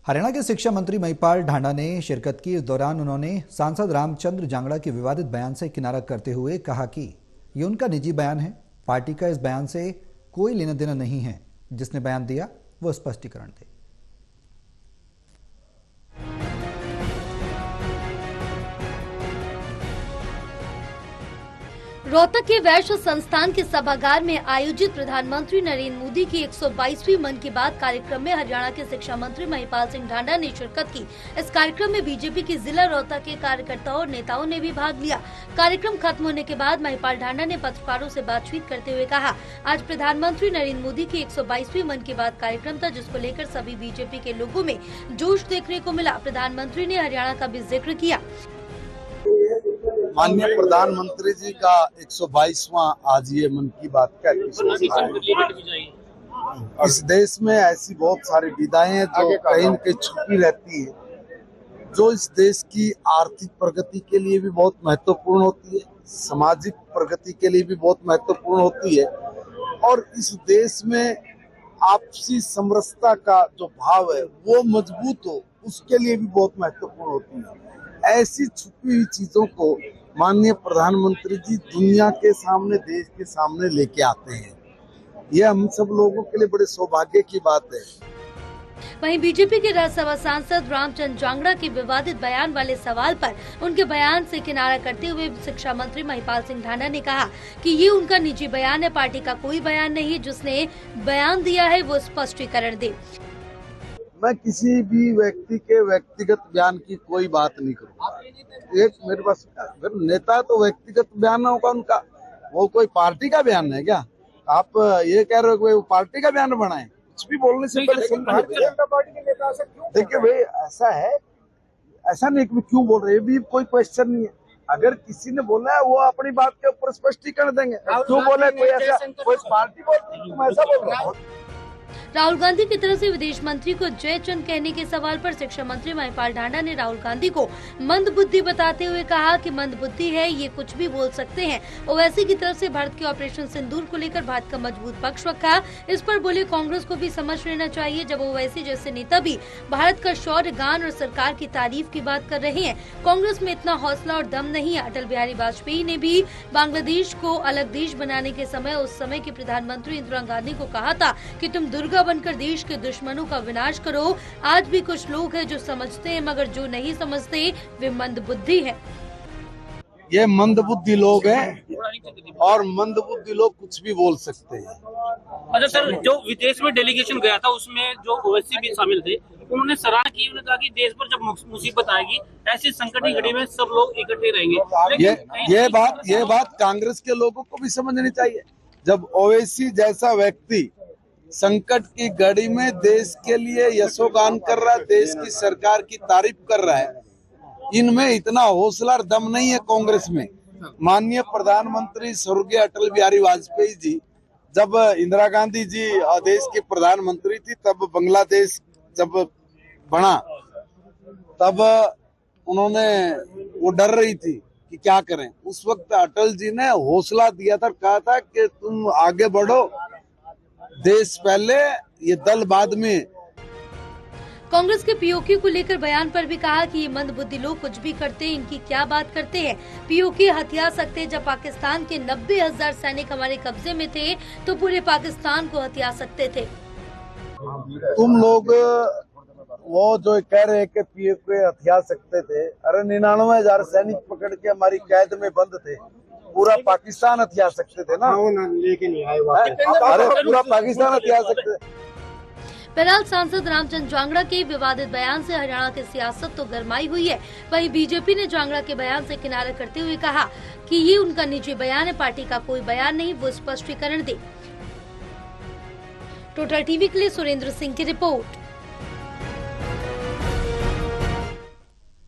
हरियाणा के शिक्षा मंत्री महिपाल ढांडा ने शिरकत की। इस दौरान उन्होंने सांसद रामचंद्र जांगड़ा के विवादित बयान से किनारा करते हुए कहा कि ये उनका निजी बयान है, पार्टी का इस बयान से कोई लेना देना नहीं है। जिसने बयान दिया वो स्पष्टीकरण दे। रोहतक के वैश्य संस्थान के सभागार में आयोजित प्रधानमंत्री नरेंद्र मोदी की 122वीं मन की बात कार्यक्रम में हरियाणा के शिक्षा मंत्री महिपाल सिंह ढांडा ने शिरकत की। इस कार्यक्रम में बीजेपी की जिला रोहतक के कार्यकर्ताओं और नेताओं ने भी भाग लिया। कार्यक्रम खत्म होने के बाद महिपाल ढांडा ने पत्रकारों से बातचीत करते हुए कहा, आज प्रधानमंत्री नरेंद्र मोदी की 122वीं मन की बात कार्यक्रम था, जिसको लेकर सभी बीजेपी के लोगों में जोश देखने को मिला। प्रधानमंत्री ने हरियाणा का भी जिक्र किया। माननीय प्रधानमंत्री जी का 122वां आज ये मन की बात का इस देश में ऐसी बहुत सारी विधाएं हैं जो कहीं न कहीं छुपी रहती है, जो इस देश की आर्थिक प्रगति के लिए भी बहुत महत्वपूर्ण होती है, सामाजिक प्रगति के लिए भी बहुत महत्वपूर्ण होती है और इस देश में आपसी समरसता का जो भाव है वो मजबूत हो, उसके लिए भी बहुत महत्वपूर्ण होती है। ऐसी छुपी हुई चीजों को माननीय प्रधानमंत्री जी दुनिया के सामने, देश के सामने लेके आते हैं। यह हम सब लोगों के लिए बड़े सौभाग्य की बात है। वहीं बीजेपी के राज्यसभा सांसद रामचंद्र जांगड़ा के विवादित बयान वाले सवाल पर उनके बयान से किनारा करते हुए शिक्षा मंत्री महिपाल सिंह ढांडा ने कहा कि ये उनका निजी बयान है, पार्टी का कोई बयान नहीं। जिसने बयान दिया है वो स्पष्टीकरण दे। मैं किसी भी व्यक्ति के व्यक्तिगत बयान की कोई बात नहीं करूँगा। एक मेरे पास अगर नेता तो व्यक्तिगत बयान होगा उनका, वो कोई पार्टी का बयान है क्या? आप ये कह रहे हो कि वो पार्टी का बयान बनाए? कुछ भी बोलने से पहले भारतीय जनता पार्टी के नेता से क्यों? देखिए भाई, ऐसा है, ऐसा नहीं कि क्यों बोल रहे, भी कोई क्वेश्चन नहीं है। अगर किसी ने बोला है वो अपनी बात के ऊपर स्पष्टीकरण देंगे। क्यों बोले कोई ऐसा, कोई पार्टी बोलती है, तुम ऐसा बोल रहे हो? राहुल गांधी की तरफ से विदेश मंत्री को जय चंद कहने के सवाल पर शिक्षा मंत्री महिपाल ढांडा ने राहुल गांधी को मंदबुद्धि बताते हुए कहा कि मंदबुद्धि है, ये कुछ भी बोल सकते हैं। ओवैसी की तरफ से भारत के ऑपरेशन सिंदूर को लेकर भारत का मजबूत पक्ष रखा। इस पर बोले, कांग्रेस को भी समझ लेना चाहिए, जब ओवैसी जैसे नेता भी भारत का शौर्य गान और सरकार की तारीफ की बात कर रहे हैं। कांग्रेस में इतना हौसला और दम नहीं है। अटल बिहारी वाजपेयी ने भी बांग्लादेश को अलग देश बनाने के समय उस समय की प्रधानमंत्री इंदिरा गांधी को कहा था कि तुम दुर्गा बनकर देश के दुश्मनों का विनाश करो। आज भी कुछ लोग हैं जो समझते हैं, मगर जो नहीं समझते वे मंदबुद्धि हैं। ये मंदबुद्धि लोग हैं और मंदबुद्धि लोग कुछ भी बोल सकते हैं। अच्छा सर, जो विदेश में डेलीगेशन गया था उसमें जो ओवैसी भी शामिल थे, उन्होंने सराहना की। उन्होंने कहा कि देश पर जब मुसीबत आएगी ऐसी संकट की घड़ी में सब लोग इकट्ठे रहेंगे। ये बात कांग्रेस के लोगों को भी समझनी चाहिए। जब ओवैसी जैसा व्यक्ति संकट की घड़ी में देश के लिए यशोगान कर रहा है, देश की सरकार की तारीफ कर रहा है, इनमें इतना हौसला और दम नहीं है कांग्रेस में। माननीय प्रधानमंत्री स्वर्गीय अटल बिहारी वाजपेयी जी, जब इंदिरा गांधी जी देश की प्रधानमंत्री थी, तब बांग्लादेश जब बना, तब उन्होंने वो डर रही थी कि क्या करें। उस वक्त अटल जी ने हौसला दिया था, कहा था कि तुम आगे बढ़ो, देश पहले, ये दल बाद में। कांग्रेस के पीओके को लेकर बयान पर भी कहा कि ये मंदबुद्धि लोग कुछ भी करते हैं, इनकी क्या बात करते हैं। पीओके हथिया सकते, जब पाकिस्तान के 90,000 सैनिक हमारे कब्जे में थे तो पूरे पाकिस्तान को हथिया सकते थे। तुम लोग वो जो कह रहे हैं कि पीओके हथिया सकते थे, अरे 99,000 सैनिक पकड़ के हमारी कैद में बंद थे, पूरा पाकिस्तान हथिया सकते थे ना, लेके नहीं आए। अरे पूरा पाकिस्तान हथिया सकते थे। बहरहाल सांसद रामचंद्र जांगड़ा के विवादित बयान से हरियाणा की सियासत तो गरमाई हुई है। वहीं बीजेपी ने जांगड़ा के बयान से किनारा करते हुए कहा कि ये उनका निजी बयान है, पार्टी का कोई बयान नहीं, वो स्पष्टीकरण दे। टोटल टीवी के लिए सुरेंद्र सिंह की रिपोर्ट।